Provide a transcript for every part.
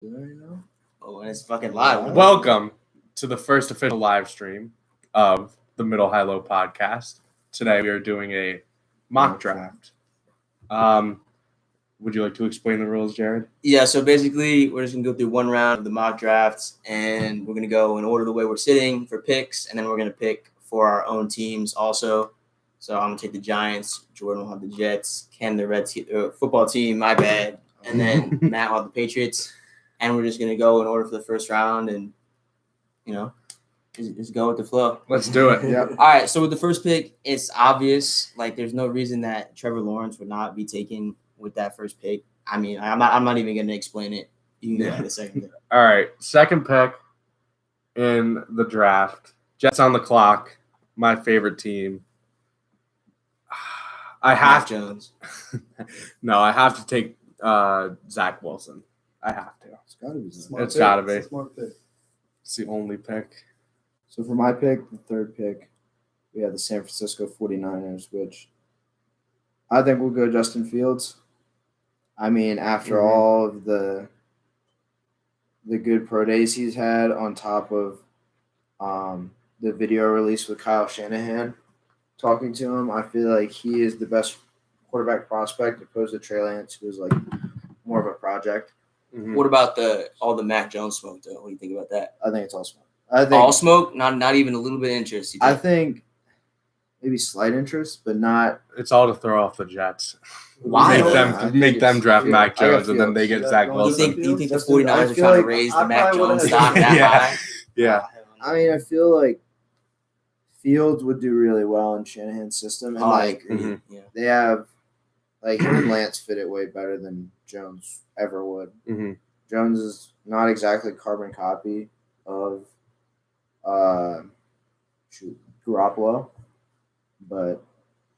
Oh, and it's fucking live. Welcome to the first official live stream of the Middle High Low podcast. Today we are doing a mock draft. Would you like to explain the rules, Jared? Yeah, so basically we're just going to go through one round of the mock drafts, and we're going to go in order the way we're sitting for picks, and then we're going to pick for our own teams also. So I'm going to take the Giants, Jordan will have the Jets, Ken the Red football team, my bad, and then Matt will have the Patriots. And we're just going to go in order for the first round and, just go with the flow. Let's do it. All right, so with the first pick, it's obvious. Like, there's no reason that Trevor Lawrence would not be taken with that first pick. I mean, I'm not even going to explain it. You can go to the second pick. All right, second pick in the draft. Jets on the clock, my favorite team. Jones. No, I have to take Zach Wilson. I have to. It's got to be. It's got to be. It's a smart pick. It's the only pick. So for my pick, the third pick, we have the San Francisco 49ers, which I think will go Justin Fields. I mean, after all of the good pro days he's had, on top of the video release with Kyle Shanahan talking to him, I feel like he is the best quarterback prospect opposed to Trey Lance, who is like more of a project. Mm-hmm. What about all the Mac Jones smoke, though? What do you think about that? I think it's all smoke. All smoke? Not even a little bit of interest? I think maybe slight interest, but not. It's all to throw off the Jets. Why? Make them draft Mac Jones, and then they get Zach Wilson. Do you think the 49ers are trying to raise the Mac Jones stock that high? Yeah. I mean, I feel like Fields would do really well in Shanahan's system. And I agree. Yeah. They have, like, him and Lance fit it way better than Jones ever would. Mm-hmm. Jones is not exactly carbon copy of Garoppolo, but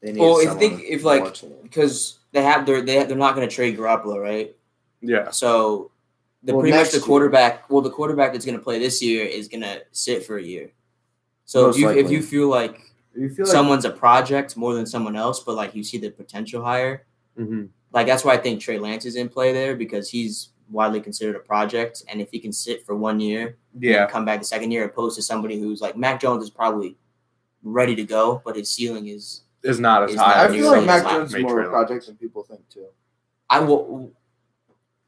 they need because they're not going to trade Garoppolo, right? Yeah. So the quarterback that's going to play this year is going to sit for a year. So if you feel like someone's a project more than someone else, but like you see the potential higher, like that's why I think Trey Lance is in play there, because he's widely considered a project, and if he can sit for 1 year, and come back the second year, opposed to somebody who's like Mac Jones is probably ready to go, but his ceiling is not as high. I feel like Mac Jones is more of a project than people think too. I will.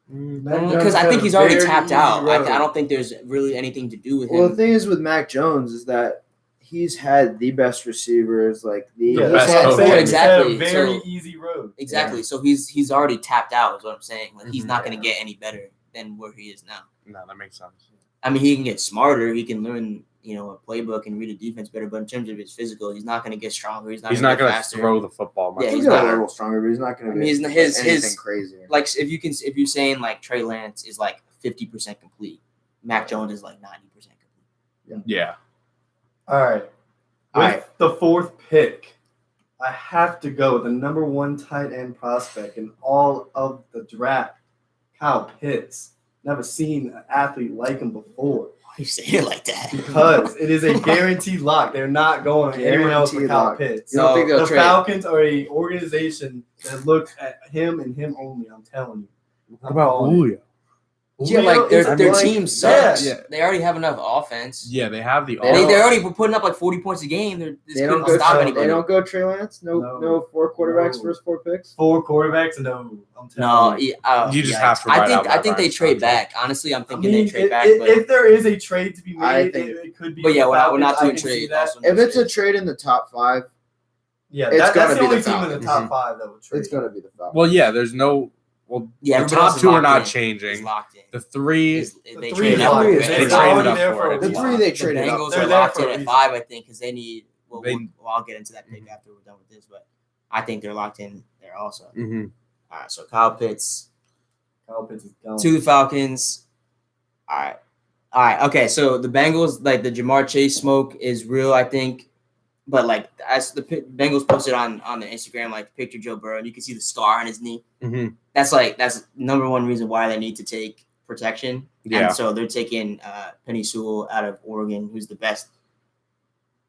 Because I think he's already tapped out. I don't think there's really anything to do with him. Well, the thing is with Mac Jones is that he's had the best receivers, like the best exactly. Very easy road. Exactly. Yeah. So he's already tapped out, is what I'm saying. Like he's not going to get any better than where he is now. No, that makes sense. I mean, he can get smarter. He can learn, a playbook and read a defense better. But in terms of his physical, he's not going to get stronger. He's not going to throw the football much. Yeah, he's not a little stronger, but he's not going to be anything crazy. Like if you're saying like Trey Lance is like 50% complete, Mac Jones is like 90% complete. Yeah. All right. With the fourth pick, I have to go with the number one tight end prospect in all of the draft, Kyle Pitts. Never seen an athlete like him before. Why are you saying it like that? Because it is a guaranteed lock. They're not going anyone else with Kyle Pitts. So the Falcons are an organization that looks at him and him only, I'm telling you. What about Julio? Yeah, like their team sucks. Yeah. They already have enough offense. Yeah, they have the offense. They're already putting up like 40 points a game. They don't go Trey Lance? No 4 quarterbacks, first 4 picks? 4 quarterbacks? No. I'm telling you. You just have to I think they trade back. Honestly, I'm thinking they trade back. But if there is a trade to be made, it could be. But yeah, we're not doing trade. If it's a trade in the top 5, that's the only team in the top 5 that would trade. It's going to be the Falcons. Well, yeah, there's no... Well, the top 2 are not changing. The 3 they traded up for it. The 3 they traded up. The Bengals are locked in at 5, I think, because they need. Well, I'll get into that pick after we're done with this, but I think they're locked in there also. Mm-hmm. All right, so Kyle Pitts is gone. To the Falcons. All right. Okay, so the Bengals, like the Jamar Chase smoke is real, I think. But like as the Bengals posted on the Instagram, like the picture of Joe Burrow, and you can see the scar on his knee. Mm-hmm. That's number one reason why they need to take protection. Yeah. And so they're taking Penny Sewell out of Oregon, who's the best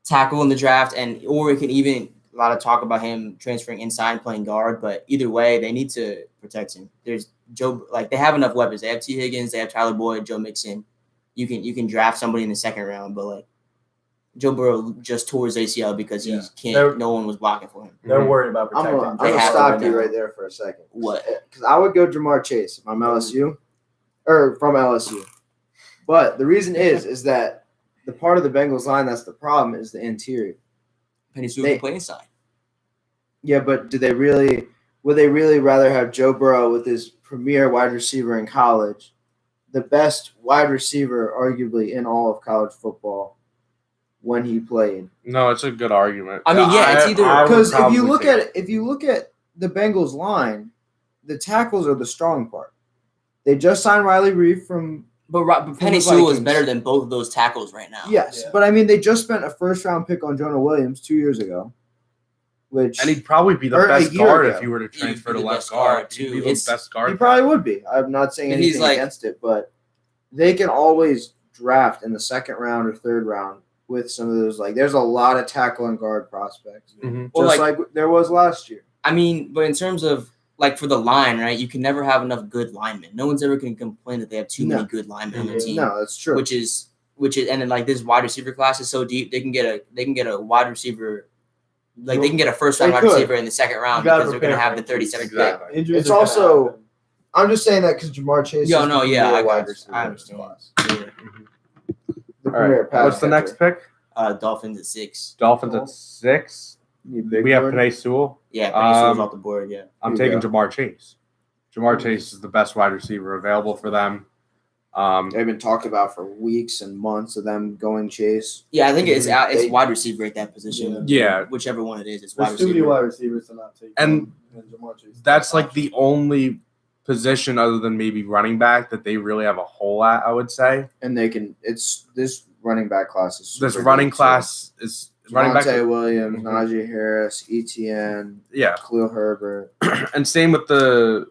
tackle in the draft, and Oregon even a lot of talk about him transferring inside and playing guard. But either way, they need to protect him. There's they have enough weapons. They have T. Higgins, they have Tyler Boyd, Joe Mixon. You can draft somebody in the second round, but like Joe Burrow just tore his ACL because he can't. No one was blocking for him. They're worried about protecting. I'm gonna stop you right there for a second. What? Because I would go Jamar Chase if I'm LSU, or from LSU. But the reason is that the part of the Bengals line that's the problem is the interior. Penny Sewell can play inside. Yeah, but would they really rather have Joe Burrow with his premier wide receiver in college, the best wide receiver arguably in all of college football when he played? No, it's a good argument. I mean, it's either because if you look at the Bengals line, the tackles are the strong part. They just signed Riley Reif from. But Penny Sewell is better than both of those tackles right now. Yes, but I mean, they just spent a first-round pick on Jonah Williams 2 years ago, and he'd probably be the best guard if you were to transfer to left guard. Too. He'd be the best guard. He probably would be. I'm not saying anything against it, but they can always draft in the second round or third round with some of those. Like, there's a lot of tackle and guard prospects, just like there was last year. I mean, but in terms of like for the line, right? You can never have enough good linemen. No one's ever going to complain that they have too many good linemen on the team. No, that's true. Which is, and then like this wide receiver class is so deep, they can get a wide receiver, like they can get a first round wide receiver in the second round because they're going to have the 37th pick. It's also, I'm just saying that because Jamar Chase. I understand. What's the next pick? Dolphins at 6. Dolphins at 6. We have Penny Sewell. Yeah, Penny Sewell's off the board. Yeah, I'm taking Jamar Chase. Jamar Chase is the best wide receiver available for them. They've been talked about for weeks and months of them going Chase. Yeah, I think it's wide receiver at that position. Yeah, whichever one it is, it's wide receiver. receiver. There's too many wide receivers to not take. And Jamar Chase. That's like the only position other than maybe running back that they really have a hole at, I would say. And they can. It's this running back class is. This running class is. Running back Williams, Najee Harris, ETN, Khalil Herbert, and same with the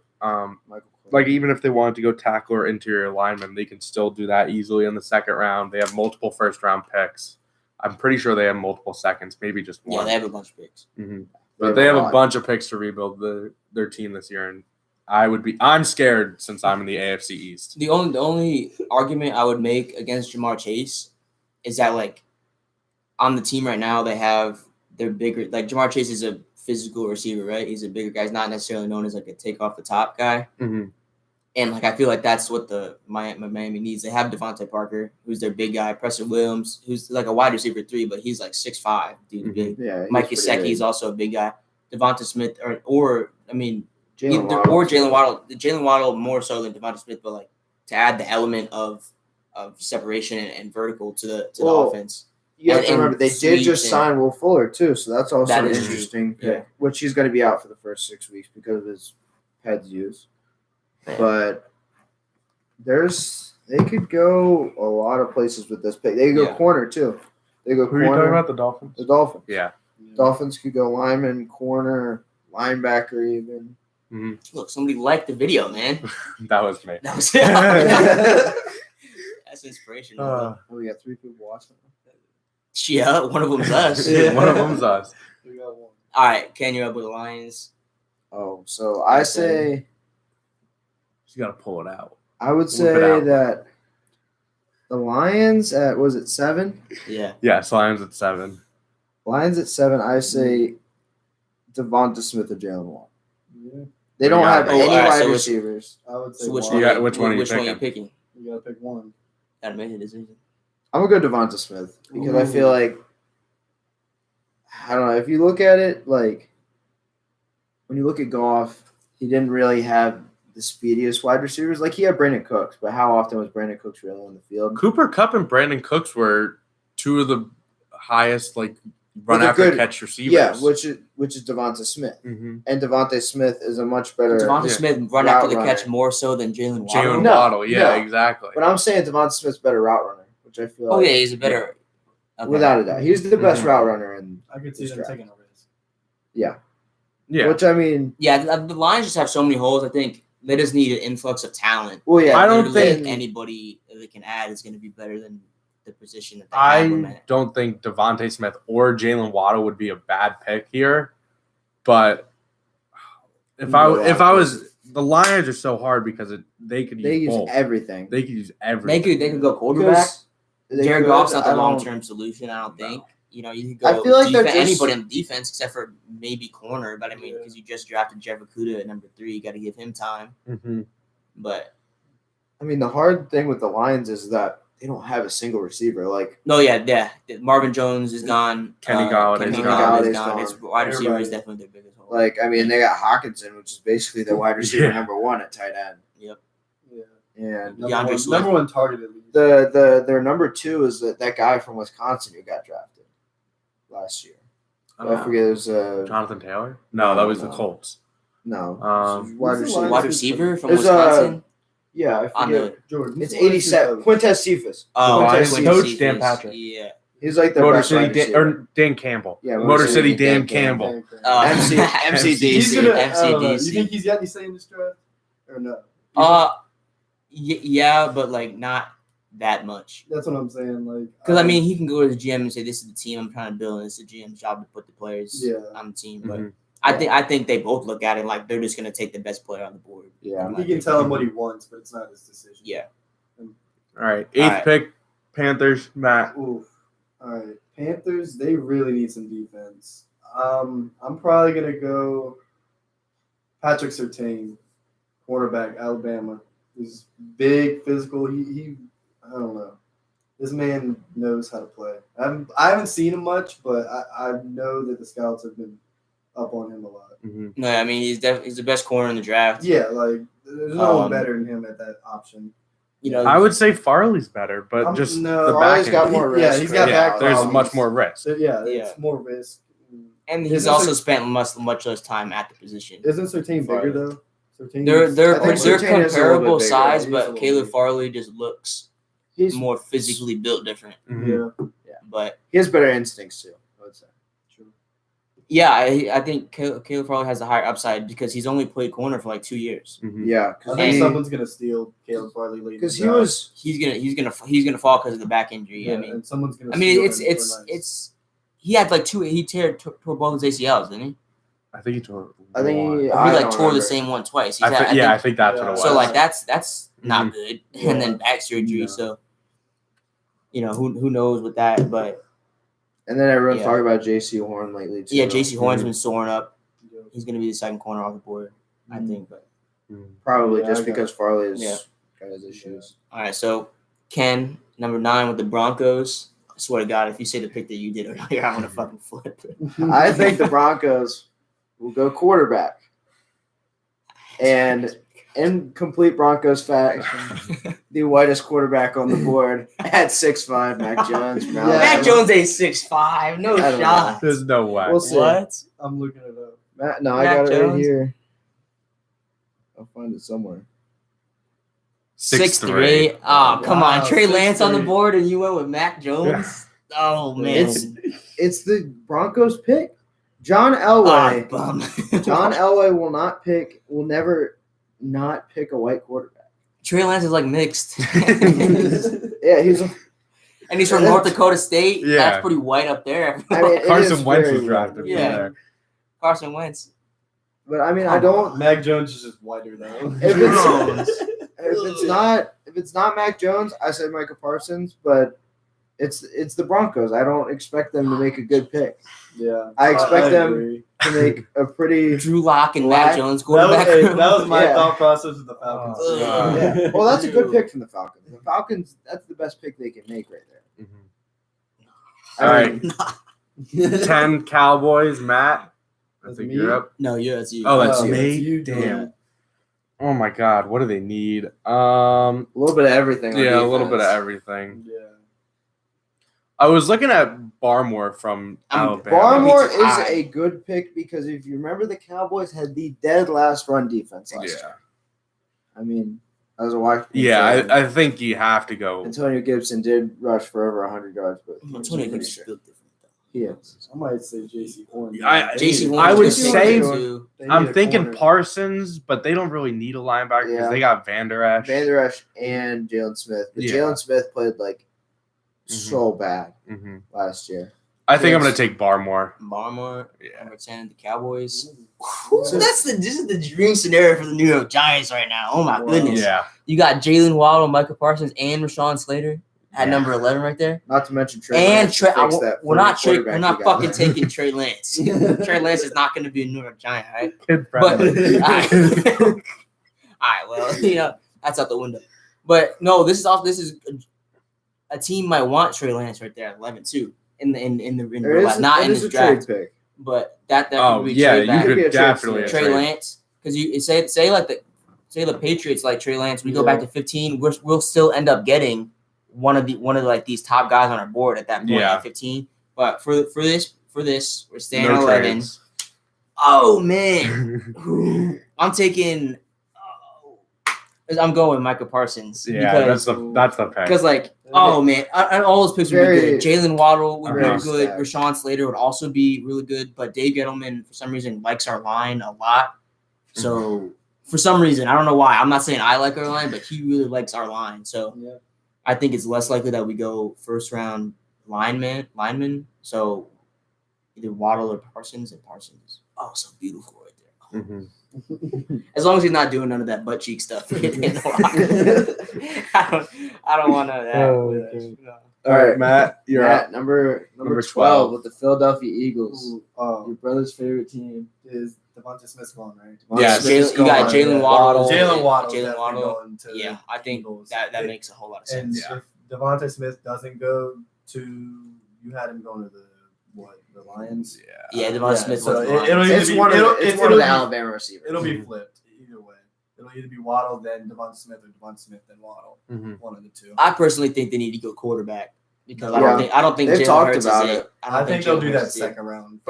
like even if they wanted to go tackle or interior lineman, they can still do that easily in the second round. They have multiple first round picks. I'm pretty sure they have multiple seconds, maybe just one. Yeah, they have a bunch of picks. But they have a bunch of picks to rebuild their team this year, and I'm scared since I'm in the AFC East. The only argument I would make against Jamar Chase is that like. On the team right now, they're bigger. Like Jamar Chase is a physical receiver, right? He's a bigger guy. He's not necessarily known as like a take off the top guy. Mm-hmm. And like I feel like that's what the Miami needs. They have Devontae Parker, who's their big guy. Preston Williams, who's like a wide receiver 3, but he's like 6'5", dude, big. Yeah, Mike Gesicki is also a big guy. Devonta Smith, or Jalen Waddle. Jalen Waddle more so than Devonta Smith, but like to add the element of separation and vertical to the offense. You have to remember, they did just sign Will Fuller, too, so that's also an interesting pick, which he's going to be out for the first 6 weeks because of his head's use. Man. But they could go a lot of places with this pick. They could go corner, too. They go corner. Who are you talking about, the Dolphins? The Dolphins. Yeah. Dolphins could go lineman, corner, linebacker even. Mm-hmm. Look, somebody liked the video, man. That was me. That was it. That's inspirational. We got 3 people watching. Yeah, one of them's us. One of them's us. We got one. All right, Ken, you're up with the Lions. Oh, so I say you got to pull it out. I would say that the Lions at 7? Yeah. Yes, Lions at 7. Lions at 7. I say Devonta Smith or Jalen Waddle. Yeah. They don't have any wide receivers. I would say which one are you picking? You got to pick one. Gotta make a decision. I'm going to go Devonta Smith because I feel like, I don't know, if you look at it, like, when you look at Goff, he didn't really have the speediest wide receivers. Like, he had Brandon Cooks, but how often was Brandon Cooks really on the field? Cooper Kupp and Brandon Cooks were 2 of the highest, like, run-after-catch receivers. Yeah, which is Devonta Smith. Mm-hmm. And Devonta Smith is a much better Devonta Smith run after the catch more so than Jalen Waddle. Waddle, exactly. But I'm saying Devonta Smith's better route runner. I feel like, he's a better. Okay. Without a doubt. He's the best route runner. I could see them taking a risk. Yeah. Yeah. Which, I mean. Yeah, the Lions just have so many holes. I think they just need an influx of talent. Well, yeah. I don't think anybody that they can add is going to be better than the position that they have. I don't think Devontae Smith or Jalen Waddle would be a bad pick here. But if I was The Lions are so hard because they could use both. Everything. They could use everything. They could go quarterback. Jared Goff's not the long-term solution, I don't think. You could go I feel like anybody on defense except for maybe corner, but I mean, because you just drafted Jeff Okudah at number 3, you got to give him time. Mm-hmm. But I mean, the hard thing with the Lions is that they don't have a single receiver. Marvin Jones is gone. Kenny Galladay's gone. His wide receiver is definitely their biggest hole. I mean, they got Hawkinson, which is basically their wide receiver number 1 at tight end. Yep. Yeah. And number one target at least. Their number 2 is that guy from Wisconsin who got drafted last year. I forget. It was Jonathan Taylor. No, that was the Colts. No. Wide receiver from Wisconsin. Yeah, I forget. Jordan. It's 87. Quintez Cephas. Coach Dan Patrick. Yeah. He's like the Motor City Dan Campbell. Yeah, Motor City Dan Campbell. MCDC. MCDC. You think he's got any say in this draft or no? Yeah, but not that much. That's what I'm saying. Because I mean, he can go to the GM and say, "This is the team I'm trying to build, and it's the GM's job to put the players on the team." But I think they both look at it like they're just going to take the best player on the board. Yeah, he can tell him what he wants, but it's not his decision. Yeah. All right, 8th pick, Panthers. Matt. Oof. All right, Panthers. They really need some defense. I'm probably gonna go Patrick Surtain, quarterback, Alabama. He's big, physical. He I don't know. This man knows how to play. I haven't seen him much, but I know that the scouts have been up on him a lot. Mm-hmm. No, I mean he's the best corner in the draft. Yeah, there's no one better than him at that option. I would say Farley's better, but the Farley's got more risk. Yeah, he's got back. There's much more risk. So, it's more risk. And he's also spent much less time at the position. Isn't Surtain bigger though? They're comparable size, but Caleb Farley just looks more physically built different. Mm-hmm. Yeah, but he has better instincts too, I would say. True. Yeah, I think Caleb Farley has a higher upside because he's only played corner for 2 years. Mm-hmm. Yeah, I think someone's gonna steal Caleb Farley later. Because he's gonna fall because of the back injury. Yeah, and someone's gonna. It's he had he tore both his ACLs, didn't he? I think he tore. I think he tore the same one twice. I think that's what it was. So that's not good. Yeah. And then back surgery. Yeah. So who knows with that, but. And then everyone's talking about J.C. Horn lately too. Yeah, J.C. Horn's been soaring up. He's going to be the second corner off the board, I think. But probably just because Farley got his issues. All right, so Ken, number 9 with the Broncos. I swear to God, if you say the pick that you did earlier, I'm going to fucking flip it. I think the Broncos will go quarterback. And in complete Broncos fashion, the whitest quarterback on the board at 6'5", Mac Jones. Mac Jones ain't 6'5", no shot. There's no way. We'll see. What? I'm looking it up. I got it right here. I'll find it somewhere. 6'3". Oh, come on. Trey Lance on the board and you went with Mac Jones? Yeah. Oh, man. It's the Broncos pick. John Elway. John Elway will never not pick a white quarterback. Trey Lance is mixed. Yeah, he's from North Dakota State. Yeah. That's pretty white up there. Carson Wentz was drafted. Yeah. Carson Wentz. But I mean, I don't. Mac Jones is just whiter though. If it's not Mac Jones, I said Micah Parsons, but it's the Broncos. I don't expect them to make a good pick. Yeah, I expect them to make a pretty Drew Lock and Mac Jones quarterback. That was my thought process with the Falcons. Yeah. Well, that's a good pick from the Falcons. The Falcons, that's the best pick they can make right there. Mm-hmm. All right. 10 Cowboys, Matt. I think you're up. No, that's you. Oh, that's me? Damn. Oh, my God. What do they need? A little bit of everything. Yeah, a little bit of everything. Yeah. I was looking at Barmore from Alabama. Barmore is a good pick because if you remember, the Cowboys had the dead last run defense last year. I mean, as a Washington fan, I think you have to go. Antonio Gibson did rush for over 100 yards, but Antonio Gibson built different. He is. I might say J.C. Horn. I would say I'm thinking Parsons, but they don't really need a linebacker because they got Van Der Esch. And Jalen Smith. But Jalen Smith played so bad last year. I think I'm going to take Barmore. Yeah. Number 10, the Cowboys. This is the dream scenario for the New York Giants right now. Oh, my goodness. Yeah. You got Jalen Waddle, Michael Parsons, and Rashawn Slater at number 11 right there. Not to mention Trey Lance. We're not fucking taking Trey Lance. Trey Lance is not going to be a New York Giant, right? But, all right, well, that's out the window. But no, this is a team might want Trey Lance right there at 11 too. In real life, not in this draft. Pick. But that could be yeah, trade back. you could definitely Trey Lance, because you say the Patriots like Trey Lance. We go back to 15. We'll still end up getting one of like these top guys on our board at that point at 15. But for this, we're staying at 11. Trades. Oh man, I'm taking. I'm going with Michael Parsons. Yeah, that's the pick. Because oh man, all those picks would be good. Jalen Waddle would be good. Rashawn Slater would also be really good. But Dave Gettleman, for some reason, likes our line a lot. So for some reason, I don't know why. I'm not saying I like our line, but he really likes our line. So I think it's less likely that we go first round lineman. So either Waddle or Parsons, and Parsons. Oh, so beautiful right there. Mm-hmm. As long as he's not doing none of that butt cheek stuff. I don't want none of that. No. All right, Matt, you're at number 12 with the Philadelphia Eagles. Your brother's favorite team is Devontae Smith's gone, right? You got Jalen Waddle. Jalen Waddle. Yeah, I think that makes a whole lot of sense. And if Devontae Smith doesn't go to, you had him going to the Lions? Yeah, Devontae Smith. So it's one of the Alabama receivers. It'll be flipped either way. It'll either be Waddle, then Devontae Smith, or Devontae Smith, then Waddle. One of the two. I personally think they need to go quarterback because I don't think Jalen Hurts is it. I think they'll do that second round.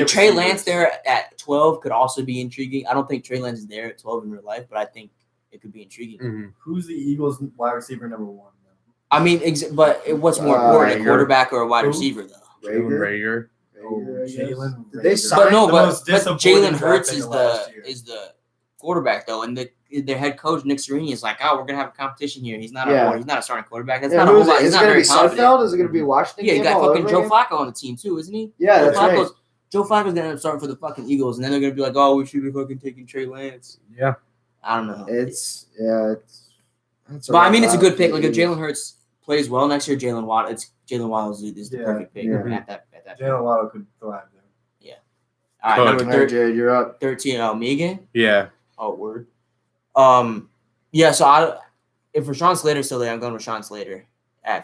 Trey Lance there at 12 could also be intriguing. I don't think Trey Lance is there at 12 in real life, but I think it could be intriguing. Who's the Eagles wide receiver number 1? I mean, but what's more important, a quarterback or a wide receiver though? Rager. Jalen. But Jalen Hurts is the quarterback though, and their head coach Nick Sirianni is like, we're gonna have a competition here. He's not a starting quarterback. That's not a whole lot. He's not very confident. Is it gonna be Washington? Yeah, you got fucking Joe Flacco on the team too, isn't he? Yeah, that's right. Joe Flacco's gonna end up starting for the fucking Eagles, and then they're gonna be like, we should be fucking taking Trey Lance. Yeah, I don't know. But I mean, it's a good pick. Like if Jalen Hurts plays well next year, Jalen Waddle is the perfect pick at that. Jalen Waddle could thrive there. Yeah. All right, number Jared, you're up. 13. Oh, me again? Yeah. Oh, word. Yeah. So if Rashawn Slater's still there, I'm going Rashawn Slater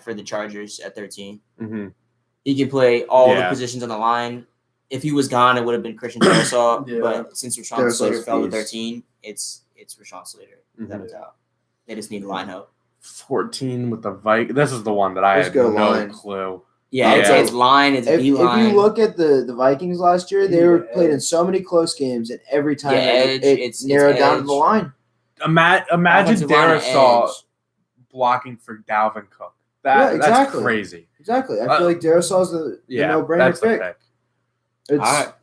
for the Chargers at 13. Mm-hmm. He can play all the positions on the line. If he was gone, it would have been Christian Darrisaw. But since Rashawn Slater fell to 13, it's Rashawn Slater without a doubt. They just need line help. 14 with the Vikings. This is the one that I have no clue. Yeah, it's line. It's B-line. If you look at the Vikings last year, they were played in so many close games, and every time it's narrowed down to the line. Imagine Darrisaw blocking for Dalvin Cook. That's crazy. Exactly. I feel like Darrisaw's the no-brainer pick. All right.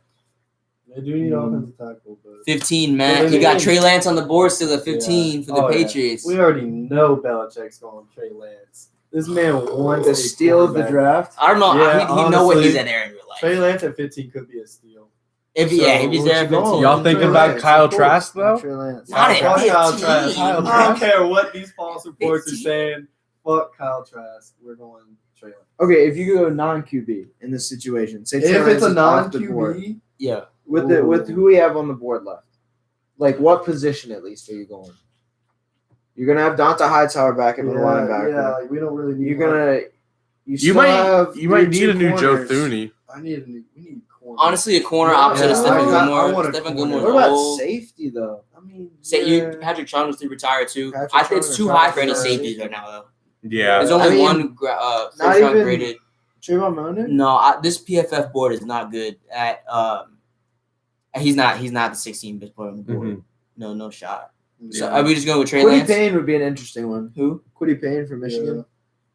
They do need offensive tackle, but 15, man. You got Trey Lance on the board still at 15 for the Patriots. We already know Belichick's going Trey Lance. This man wants to steal the draft. I don't know. He know what he's at there in real life. Trey Lance at 15 could be a steal. If he's there at 15. Y'all thinking about Kyle Trask though? Trey Lance. Not at 15. I don't care what these false reports are saying. Fuck Kyle Trask. We're going Trey Lance. Okay, if you go non-QB in this situation, say if it's a non-QB, yeah. With who we have on the board left, like what position at least are you going? You're gonna have Donta Hightower back in the linebacker. Yeah, like we don't really need. You might need a new Joe Thuney. We need corner. Honestly, a corner opposite of Stephen Gilmore. Stephen Gilmore. What about safety though? I mean, Patrick Chung was to retire too. I think it's too high for any safeties right now though. Yeah, there's only one first round graded. Trayvon Monin? No, this PFF board is not good at. He's not the 16th best player on the board. Mm-hmm. No shot. So are we just going with Trey Lance? Quiddy Payne would be an interesting one. Who? Quiddy Payne from Michigan.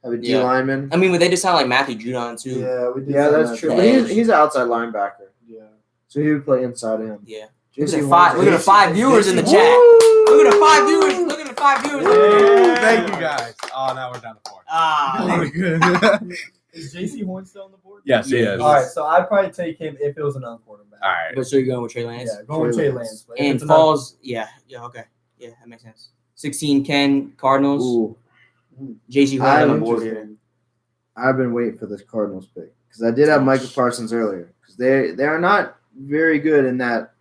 Have a D lineman. I mean, would they just sound like Matthew Judon too? Yeah, that's true. But he's an outside linebacker. Yeah. So he would play inside of him. Yeah. Look at 5 viewers in the chat. Look at the 5 viewers. Thank you guys. Oh, now we're down to 4. Is J.C. Horn still on the board? Yes, he is. All right, so I'd probably take him if it was a non-quarterback. All right. But so you're going with Trey Lance? Yeah, going with Trey Lance. But And falls, okay. Yeah, that makes sense. 16, Ken, Cardinals. Ooh. J.C. Horn on the board here. I've been waiting for this Cardinals pick because I did have Michael Parsons earlier because they are not very good in that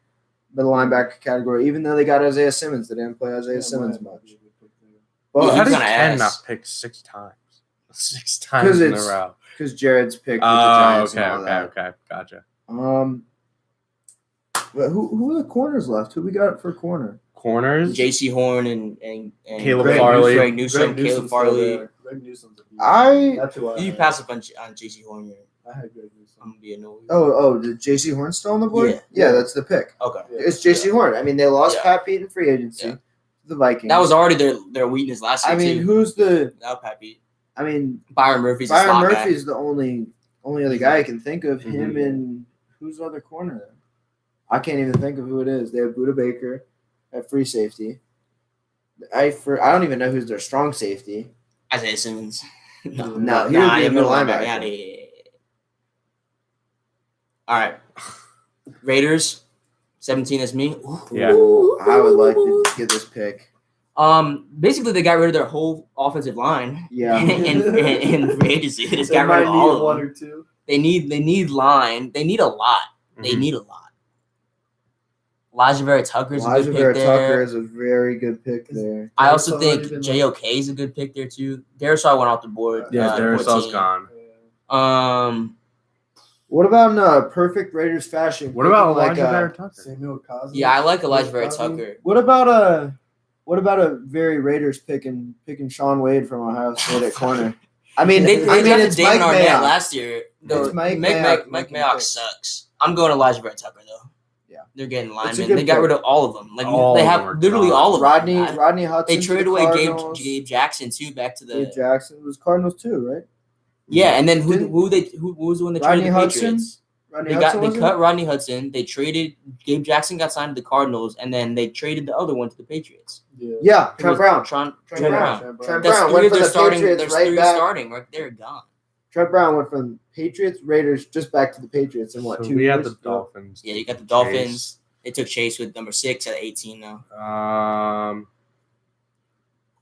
middle linebacker category. Even though they got Isaiah Simmons, they didn't play Isaiah Simmons much. Well, Well, how did gonna Ken ask. not pick 6 times? 6 times in a row. Because Jared's picked with the Oh, Giants okay, and all that. okay. Gotcha. But who are the corners left? Who we got for corner? Corners? J.C. Horn and Caleb Greg Farley. Greg Newsome, Caleb Farley. Greg Newsome's a beast. That's who I You had. pass up on J.C. Horn here. I had Greg Newsome. I'm gonna be annoyed. Did J.C. Horn still on the board? Yeah. Yeah, that's the pick. Okay. It's J.C. Horn. I mean, they lost Yeah. Pat Pete in free agency. Yeah. The Vikings. That was already their weakness last year. I mean, too. who's the? Without Pat Pete. I mean, Byron Murphy's a Byron slot guy. Murphy's the only other guy I can think of. Him Mhm. and who's the other corner? Then? I can't even think of who it is. They have Budda Baker at free safety. I don't even know who's their strong safety. Isaiah Simmons. No, he would be a middle linebacker. Yeah. All right. Raiders, 17 is me. Yeah. I would like to get this pick. Basically, they got rid of their whole offensive line. Yeah. in free agency. They just They got rid might of need all of one them. or two. They need line. They need a lot. They Mhm. need a lot. Elijah Vera Tucker is a Elijah good Vera pick Tucker there. is a very good pick there. I also Darisaw already think been JOK is a good pick there too. Darisaw went off the board. Yeah, Darisaw's 14. gone. What about in perfect Raiders fashion? What about picking Elijah Vera Tucker? Samuel Cosby. Yeah, I like Elijah Vera Tucker. What about a very Raiders picking Sean Wade from Ohio State at corner? I mean, They drafted it's Damon Mike Arnett Mayock. last year. Though It's Mike Mike Mayock Mayock sucks. I'm going Elijah Vera Tucker though. Yeah. They're getting It's a linemen. good They got pick. rid of all of them. Like All they of have them are literally gone. all of them. Rodney Hudson. They to traded the away Cardinals. Gabe Jackson too back to the Gabe Jackson was Cardinals too, right? yeah. And then who Didn't- was the one that Rodney traded the Hudson? Patriots? Rodney They Hudson, cut Rodney Hudson. They traded Gabe Jackson got signed to the Cardinals, and then they traded the other one to the Patriots. Yeah, It Trent was Brown. Trent Trent Brown. Trent That's Brown three went of from their the starting. Patriots There's right three back. starting. Right, they're gone. Trent Brown went from Patriots, Raiders, just back to the Patriots in what, So 2 we years? had the Dolphins. Yeah, you got the Dolphins. They took Chase with number 6 at 18 now.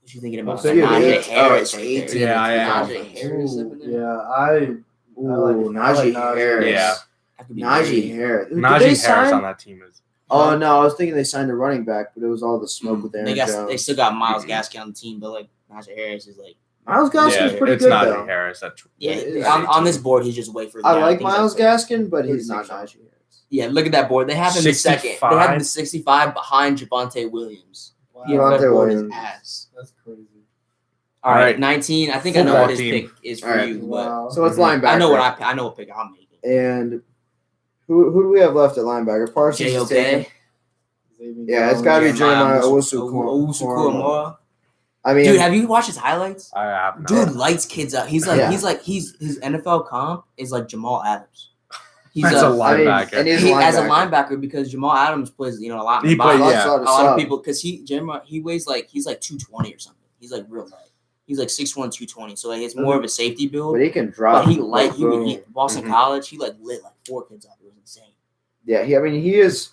What you thinking about? So Najee it's Harris. 18. Yeah, I am. Najee Harris. up in there. Yeah, I Ooh, like Najee Najee. Harris. Yeah. That could be Najee great. Harris. Did they Najee Harris sign- on that team is. Oh no, I was thinking they signed a running back, but it was all the smoke with Aaron They Jones. still got Miles Gaskin on the team, but like Najee Harris is like Miles Gaskin's Yeah, pretty it's good Najee though. Harris. That's yeah. It is. On this board, he's just way further. I down. like He's Miles like- Gaskin, but he's not 36. Najee Harris. Yeah, look at that board. They have him in second. They 65? have him in 65 behind Javonte Williams. Wow, He Javonte that board is Williams. ass. that's crazy. All right, Alright. 19. I think I know what his Football team. pick is for Alright. you, but Wow. So it's Mhm. linebacker. I know what pick I'm making. And who do we have left at linebacker? Parsons is taken. JOK. Yeah, it's got to be Jeremiah Owusu-Koramoah. Owusu-Koramoah. I mean, Dude, have you watched his highlights? I have no. Dude lights kids up. He's like Yeah. his NFL comp is like Jamal Adams. He's That's a I mean, linebacker. and he's he, a as a linebacker. linebacker because Jamal Adams plays a lot. He plays, box. yeah. A lot of people because he weighs he's like 220 or something. He's like real light. He's like 6'1", 220. So like, it's more of a safety build. But he can drop. But he Boston Mhm. College. He like lit like 4 kids up. It was insane. Yeah, he is.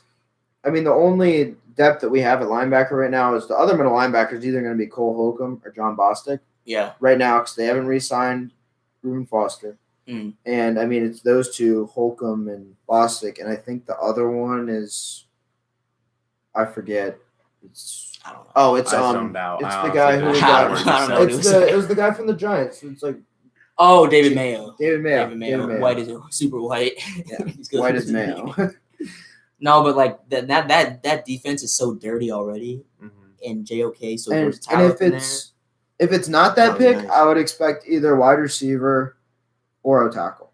I mean, the only depth that we have at linebacker right now is the other middle linebackers either going to be Cole Holcomb or John Bostic Yeah. right now because they haven't re-signed Reuben Foster. Mm. And I mean, it's those two, Holcomb and Bostic, and I think the other one is, I forget. I don't know. Oh, it's I zoned out. it's I the honestly guy don't who know got. what I don't you know. said. It was the guy from the Giants. It's like Oh, David Mayo. David Mayo. David Mayo. White is super white. Yeah. He's good. White as Mayo. No, but like that defense is so dirty already, Mhm. and JOK so and versatile. if it's not that That was pick, nice. I would expect either wide receiver or O tackle.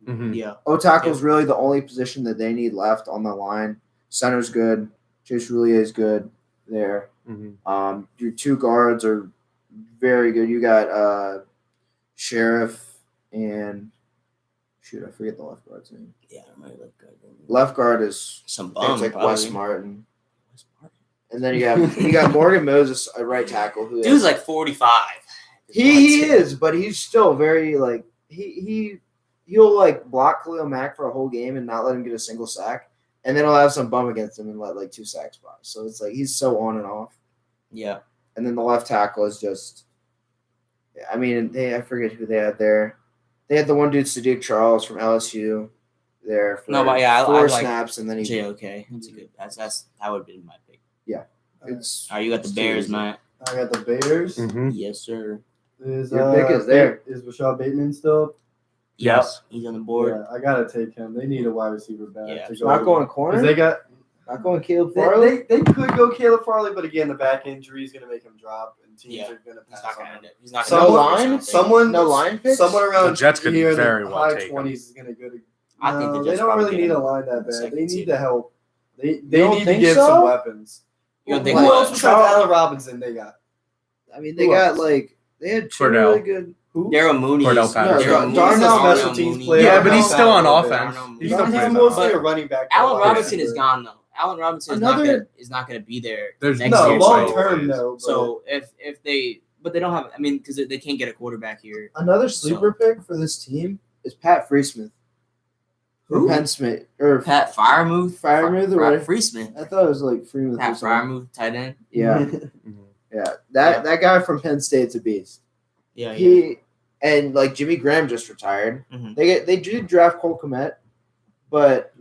Mhm. yeah. O tackle's really the only position that they need left on the line. Center's good. Chase Roulier is good there. Mhm. Your two guards are very good. You got Sheriff and shoot, I forget the left guard's name. Yeah, I remember that guy. Left guard is Some I think bum. it's like probably. Wes Martin. And then you got Morgan Moses, a right tackle. Who Dude's like 45. he is, but he's still very like he'll like block Khalil Mack for a whole game and not let him get a single sack, and then he'll have some bum against him and let like 2 sacks by. So it's like he's so on and off. Yeah. And then the left tackle is just. I mean, I forget who they had there. They had the one dude, Sadiq Charles from LSU, there for 4 snaps, and then he JOK. That's a good. That would be my pick. Yeah, you got the Bears, Matt. I got the Bears. Mm-hmm. Yes, sir. Your pick is there. Is Rashad Bateman still? Yes, he's on the board. Yeah, I gotta take him. They need a wide receiver back. Yeah, not going corner. They got. Not going Caleb Farley. They could go Caleb Farley, but again, the back injury is going to make him drop, and teams are going to pass on him. He's not going to no line picks. Someone around the Jets could here very in the well high take 20s him. is going to go to. I think the they Jets don't really need a him. line that bad. They need the help. They don't need to think give so? some weapons. You don't Who think else besides Allen Robinson they got? I mean, they Who got else? like they had 2 Cordell. really good. Who? Daryl Mooney. Cordell Patterson. Darnell special teams Mooney. player. Yeah, but he's still on Darnell offense. Mooney. He's still He's playing mostly on a running back. Allen wide Robinson is receiver. gone though. Allen Robinson is not going to be there There's next No, year. long so- term though. So if they don't have, I mean, because they can't get a quarterback here. Another sleeper pick for this team is Pat Freesmith. From Penn Smith or Pat Freiermuth or Freesmith. I thought it was like Freemuth. Pat Freiermuth, tight end. Yeah, yeah. That guy from Penn State's a beast. Yeah, He and like Jimmy Graham just retired. Mhm. They did draft Cole Kmet, but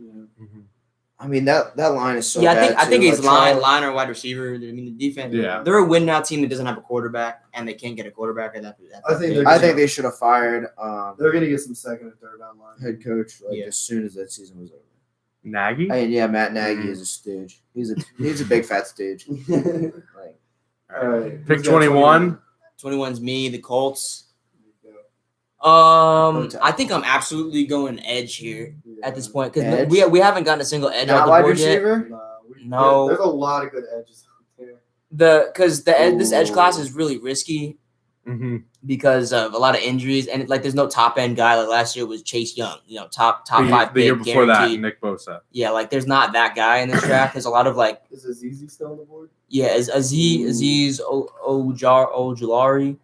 I mean that line is so bad. I think too. he's Like, line or wide receiver. I mean, the defense. Yeah. They're a win now team that doesn't have a quarterback, and they can't get a quarterback. I think they should have fired They're going to get some second and third down line. head coach as soon as that season was over. Nagy. Matt Nagy is a stooge. He's a big fat stooge. Like, All right. Pick 21. 21's me, the Colts. Yeah. I think I'm absolutely going edge here at this point because Edge? we haven't gotten a single edge not on the wide board yet. receiver. No. There's a lot of good edges out there. This edge class is really risky Mm-hmm. because of a lot of injuries and like there's no top end guy. Like last year was Chase Young, top 5 The year pick, before guaranteed. that, Nick Bosa. Yeah, like there's not that guy in this draft. There's a lot of like Is Azizi still on the board? is Aziz Ojulari.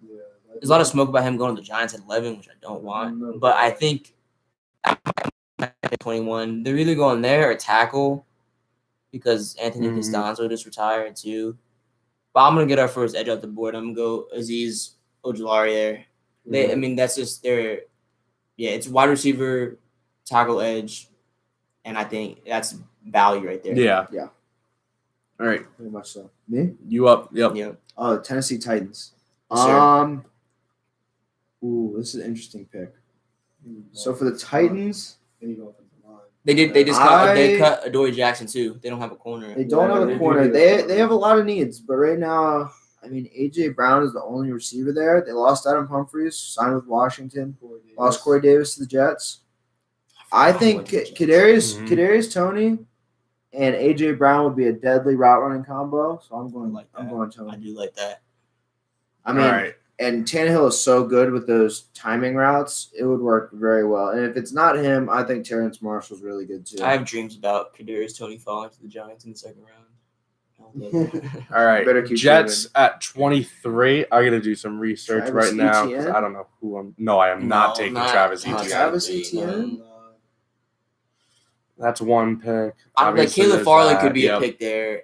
Yeah. There's a lot of smoke about him going to the Giants at 11, which I don't want. But I think at 21, they're either going there or tackle because Anthony Costanzo just retired too. But I'm going to get our first edge off the board. I'm going to go Aziz Ojulari there. I mean, that's just their – it's wide receiver, tackle edge, and I think that's value right there. Yeah. Yeah. All right. Pretty much so. Me? You up? Yep. Yeah. Oh, Tennessee Titans. Sure. This is an interesting pick. So for the Titans, They cut Adoree Jackson too. They don't have a corner. they don't have a corner. They have a lot of needs, but right now, I mean, AJ Brown is the only receiver there. They lost Adam Humphries, signed with Washington. Lost Corey Davis to the Jets. I think Kadarius Toney and AJ Brown would be a deadly route running combo. So I'm going Toney. I do like that. I mean, and Tannehill is so good with those timing routes; it would work very well. And if it's not him, I think Terrence Marshall's really good too. I have dreams about Kadarius Toney falling to the Giants in the second round. All right. Better keep Jets at 23. I got to do some research Travis right now. Etienne? I don't know who I'm. No, I am not taking Travis Etienne. Travis Etienne? That's one pick. Like Caleb Farley could be a pick there.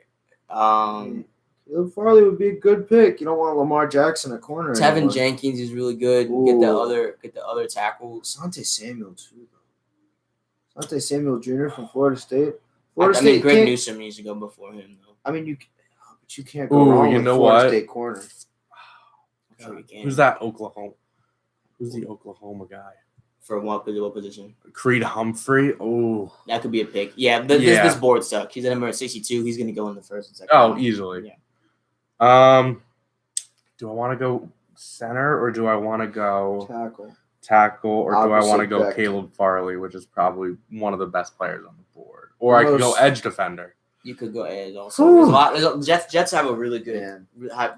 Caleb Farley would be a good pick. You don't want Lamar Jackson at corner. Tevin anymore. Jenkins is really good. Ooh. Get the other tackles. Asante Samuel too. Asante Samuel Jr. from Florida State. Greg Newsome needs to go before him though. I mean, you can't go wrong with Florida State corner. Sure you can. Who's that Oklahoma? Who's the Oklahoma guy? For what position? Creed Humphrey. Oh, that could be a pick. Yeah, this board sucks. He's at number 62. He's going to go in the first and second. Oh, easily. Yeah. Do I want to go center or do I want to go tackle, or do I want to go Caleb Farley, which is probably one of the best players on the board, or I could go edge defender. You could go edge also. Jets have a really good.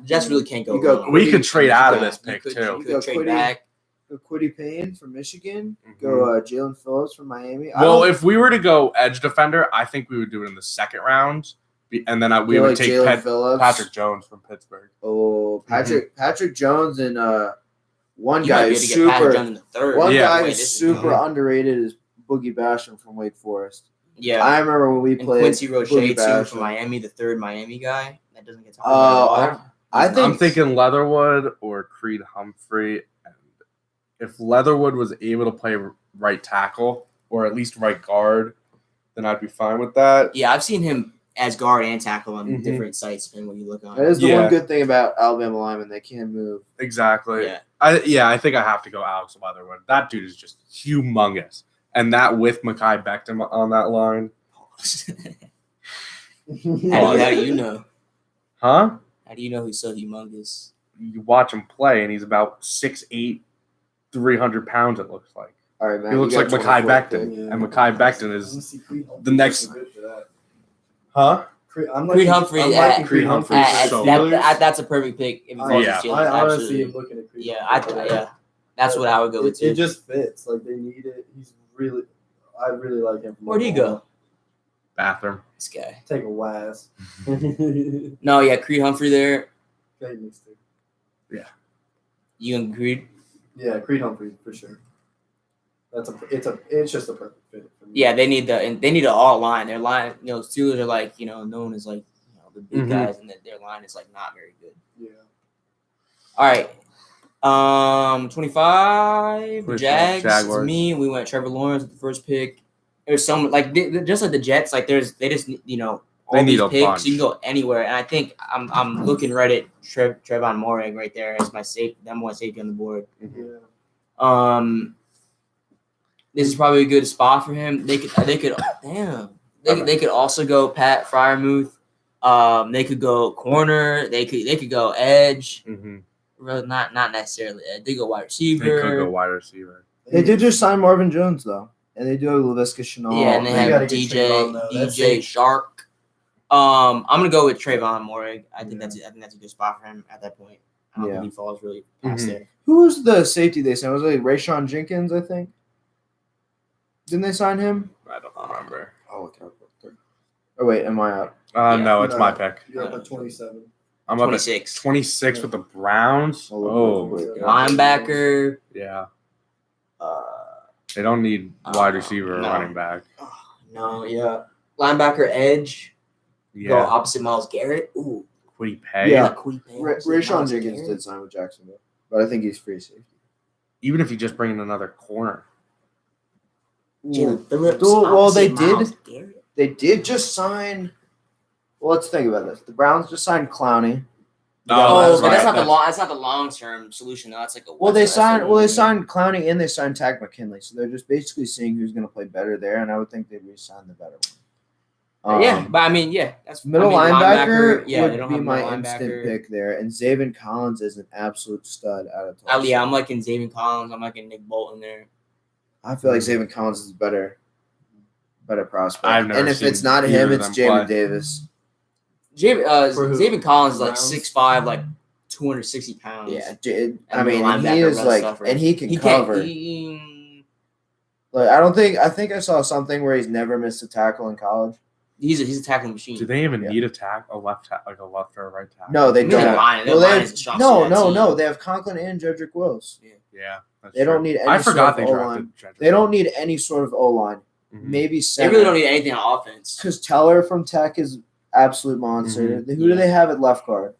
Jets really can't go. We could trade out of this pick too. You could trade back. Go Kwity Paye from Michigan. Go Jalen Phillips from Miami. Well, if we were to go edge defender, I think we would do it in the second round. And then we would take Patrick Jones from Pittsburgh. Oh, Patrick Jones and One guy is super underrated is Boogie Basham from Wake Forest. Yeah, I remember when we played Quincy Roche too from Miami, the third Miami guy that doesn't get talked about. I'm thinking Leatherwood or Creed Humphrey. And if Leatherwood was able to play right tackle or at least right guard, then I'd be fine with that. Yeah, I've seen him as guard and tackle on different sites, and when you look on. That is the one good thing about Alabama linemen; they can move. Exactly. Yeah. I think I have to go Alex Leatherwood. That dude is just humongous, and that with Mekhi Becton on that line. How do you know? Huh? How do you know he's so humongous? You watch him play, and he's about 6'8", 300 pounds. It looks like. All right, man. He looks like Mekhi Becton, and Mekhi Becton is the next. Huh? Creed Humphrey. Creed Humphrey. That's a perfect pick. If I honestly am looking at Creed. Yeah, that's what I would go with too. It just fits. Like they need it. I really like him. Where'd he go? Bathroom. This guy. Take a whiz. No, yeah, Creed Humphrey there. Yeah. You and Creed? Yeah, Creed Humphrey for sure. It's just a perfect fit for me. Yeah, they need an all line. Their line, Steelers are like, known as like, the big guys, and their line is like not very good. Yeah. All right. 25 Jags. Jaguars. Me. We went Trevor Lawrence with the first pick. There's some just like the Jets. Like they just all they need these a picks. bunch. You can go anywhere, and I think I'm looking right at Trevon Moehrig right there as my number one safety on the board. Yeah. This is probably a good spot for him. They could also go Pat Freiermuth. They could go corner. They could go edge. Really, not necessarily edge. They go wide receiver. They could go wide receiver. They did just sign Marvin Jones though, and they do have Laviska Shenault. Yeah, and they have DJ Shark. I'm gonna go with Trevon Moehrig. I think that's a good spot for him at that point. I don't think he falls really past there. Who was the safety they signed? Was it Rayshawn Jenkins? I think. Didn't they sign him? I don't remember. Oh, okay. Oh wait, am I up? No, it's my pick. You're up at 27. I'm 26. Up at 26 with the Browns. Oh, linebacker. Yeah. They don't need wide receiver or running back. No, yeah. Linebacker edge. Yeah. Go opposite Myles Garrett. Ooh. Kwity Paye. Yeah. Rayshawn Jenkins did sign with Jacksonville, but I think he's free safety. Even if you just bring in another corner. Jalen Phillips. Well, they did just sign. Well, let's think about this. The Browns just signed Clowney. But that's not the long term solution. That's like they signed Clowney and they signed Tag McKinley, so they're just basically seeing who's going to play better there, and I would think they'd re-sign the better one. That's middle linebacker would be my instant pick there, and Zaven Collins is an absolute stud out of Tulsa. Yeah, I'm liking Zaven Collins. I'm liking Nick Bolton there. I feel like Zaven Collins is better prospect. And if it's not him, it's Jamin Davis. Zaven Collins is like 6'5", like 260 pounds. Yeah, he is like, and he can cover. I think I saw something where he's never missed a tackle in college. He's a tackling machine. Do they even need a left or a right tackle? No, they don't. No. They have Conklin and Jedrick Wills. Yeah. They don't need any I forgot they O-line. They don't need any sort of O-line. Maybe center. They really don't need anything on offense. Because Teller from Tech is absolute monster. Who do they have at left guard?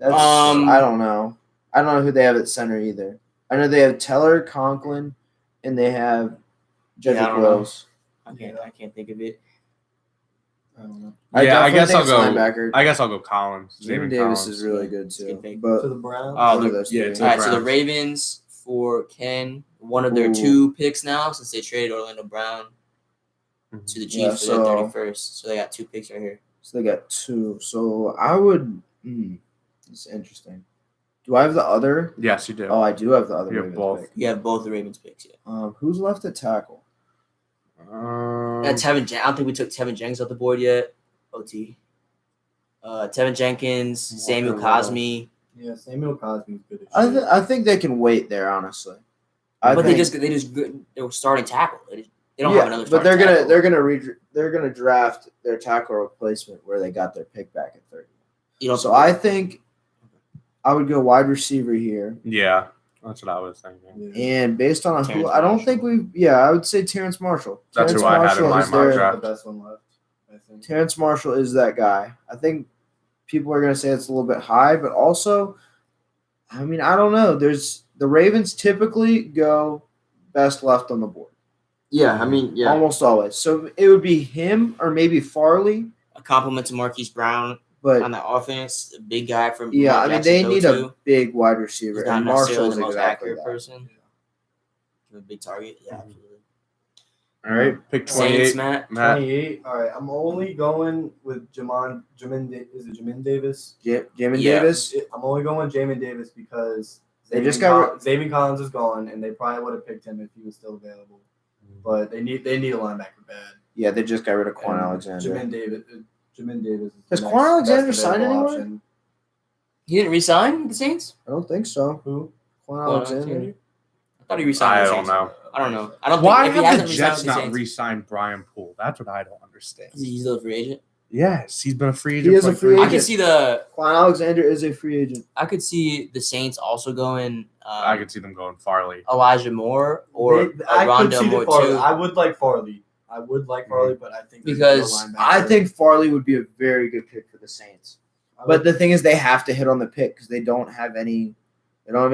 I don't know. I don't know who they have at center either. I know they have Teller, Conklin, and they have Jedrick Wills. I can't think of it. I don't know. I guess I'll go. Linebacker. I guess I'll go Collins. Jamin Davis is really good too. But to the Browns. All right, so the Ravens for Ken, one of their 2 picks now since they traded Orlando Brown to the Chiefs for their 31st. So they got 2 picks right here. So they got 2. So I would. It's interesting. Do I have the other? Yes, you do. Oh, I do have the other. You have both. Pick. You have both the Ravens picks. Yeah. Who's left at tackle? That's Tevin. I don't think we took Tevin Jenkins off the board yet. OT. Tevin Jenkins, Samuel Cosmi. Yeah, Samuel Cosmi is good. I think they can wait there, honestly. They were starting tackle. They don't have another. But they're gonna draft their tackle replacement where they got their pick back at 30. So I think I would go wide receiver here. Yeah. That's what I was thinking. And based on Terrence I don't Marshall. think I would say Terrence Marshall. That's Terrence who I had in my is mock their- draft. The best one left, I think. Terrence Marshall is that guy. I think people are going to say it's a little bit high, but also, I mean, I don't know. The Ravens typically go best left on the board. Yeah, I mean, yeah. Almost always. So it would be him or maybe Farley. A compliment to Marquise Brown But on the offense. A big guy from yeah, Lamar I mean, Jackson they need go-to. a big wide receiver. He's not And necessarily Marshall is the most exactly accurate that. person. A big target. Yeah, absolutely. All right, pick 28. Saints, Matt. 28. All right, I'm only going with Jamin Davis? Jamin Yeah. Davis. I'm only going with Jamin Davis because They just got Xavier Collins is gone, and they probably would have picked him if he was still available. But they need a linebacker bad. Yeah, they just got rid of Quan And Alexander. Jamin Davis. Is Has the Quan next Alexander best signed available anywhere? option. He didn't resign with the Saints? I don't think so. Who? Quan Alexander. I thought he resigned with I the don't Saints. know. I don't know. I don't Why think if he have hasn't the resigned Jets with the not Saints, re-signed Brian Poole? That's what I don't understand. he's still a free agent. Yes, he's been a free agent. He is for a like free 3 I agent. could see the Quan Alexander is a free agent. I could see the Saints also going I could see them going Farley. Elijah Moore or Rondell Moore Farley. too. I would like Farley. But I think Because I think Farley would be a very good pick for the Saints. But the thing is, they have to hit on the pick because they don't have any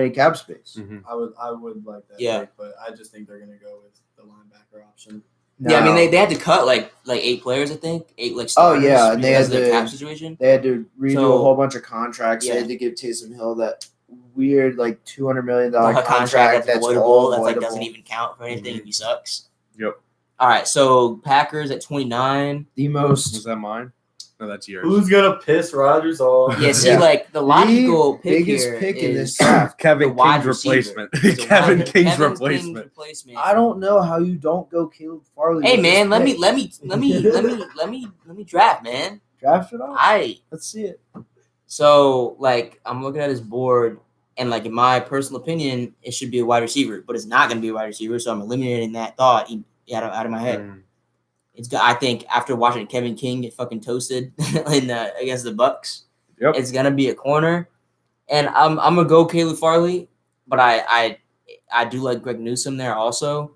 cap space. Mhm. I would like that. Yeah. Pick, but I just think they're gonna go with the linebacker option. Yeah, I mean Now, they had to cut like 8 players, I think. 8 like Oh, starters yeah, and they because had of the to- cap situation. they had to redo So- a whole bunch of contracts. Yeah. They had to give Taysom Hill that weird like $200 million A contract that's avoidable. all That's like avoidable. doesn't even count for anything if he sucks. Yep. All right, so Packers at 29. The Was most that mine? No, that's yours. Who's gonna piss Rodgers off? Yeah, see, Yeah. like the logical pick biggest here pick in this is draft. Kevin the wide King's receiver. replacement. He's a Kevin wide- King's Kevin replacement. replacement. I don't know how you don't go Caleb Farley. Hey with this man, let pick. me draft, man. draft it off. Let's see it. So like I'm looking at his board, and like in my personal opinion, it should be a wide receiver, but it's not going to be a wide receiver. So I'm eliminating that thought out of my head. Mm. I think after watching Kevin King get fucking toasted against the Bucks, Yep. it's gonna be a corner, and I'm gonna go Caleb Farley, but I do like Greg Newsome there also.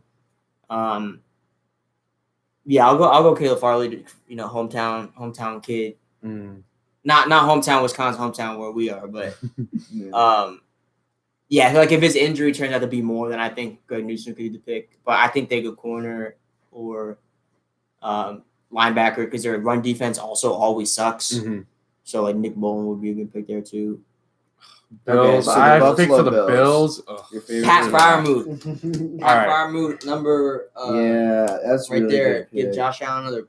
Yeah, I'll go Caleb Farley. Hometown kid. Mm. Not hometown Wisconsin, hometown where we are, but Yeah. yeah, I feel like if his injury turns out to be more, then I think Greg Newsome could be the pick. But I think they go corner or linebacker because their run defense also always sucks. Mhm. So like Nick Bolton would be a good pick there too. Bills. so the I picked Buffalo for the Bills. Bills. Ugh. Your favorite Pat team. Freiermuth. Pat All right. Freiermuth, number Yeah, that's right really there. good Give pick. Josh Allen another.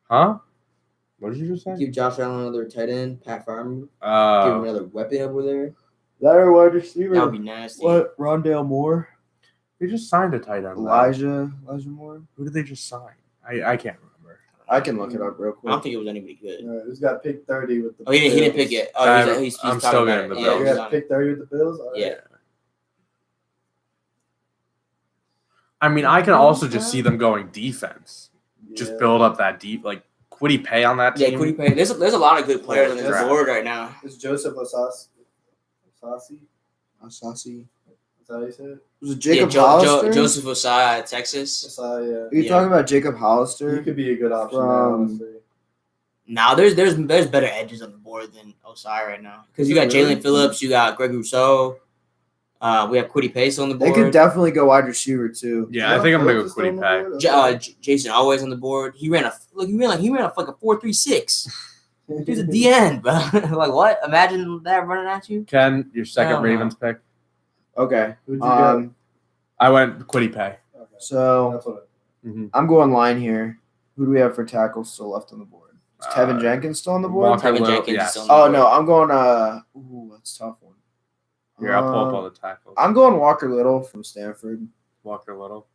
Huh? What did you just say? Give Josh Allen another tight end. Pat Freiermuth. Give him Uh, another weapon over there. That or wide receiver. That would be nasty. What? Rondale Moore, they just signed a tight end. though. Elijah Moore. Who did they just sign? I can't remember. I can look it up real I don't quick. think it was anybody good. All right, who's got pick 30 with the Oh, he didn't Bills? pick it. Oh, he's I'm talking still about getting it. the Yeah, Bills. You he's got on pick 30 with the Bills? All right. Yeah. I mean, I can also just see them going defense. Just Yeah. build up that deep. Like, Quiddy Pay on that Yeah, team. Quiddy Pay. There's a lot of good players on this Yeah. board right now. It's Joseph Osasi. Asasi. Is that how you say it? Was it Jacob yeah, Hollister? Joseph Osai, Texas. Osai, Are you Yeah. talking about Jacob yeah. Hollister? He could be a good option, From- honestly. Now there's better edges on the board than Osai right now because you got Really? Jalen Phillips, you got Greg Rousseau, we have Quiddy Pace on the They board. could definitely go wide receiver too. Yeah, I think I'm gonna go Phillips is still on Quiddy the Pay. board? Jason always on the board. He ran a like a 4.36. He's a DN, bro. Like what? Imagine that running at you. Ken, your second Hell no. Ravens pick. Okay. Who'd you get? I went Quiddy Pay. Okay. So That's what I'm going line here. Who do we have for tackles still left on the board? Is Tevin Jenkins still on the board? Walker Tevin Little, Jenkins yes. is on the Oh board. no, I'm going. Ooh, that's a tough one. Here, I'll pull up all the tackles. I'm going Walker Little from Stanford. Walker Little.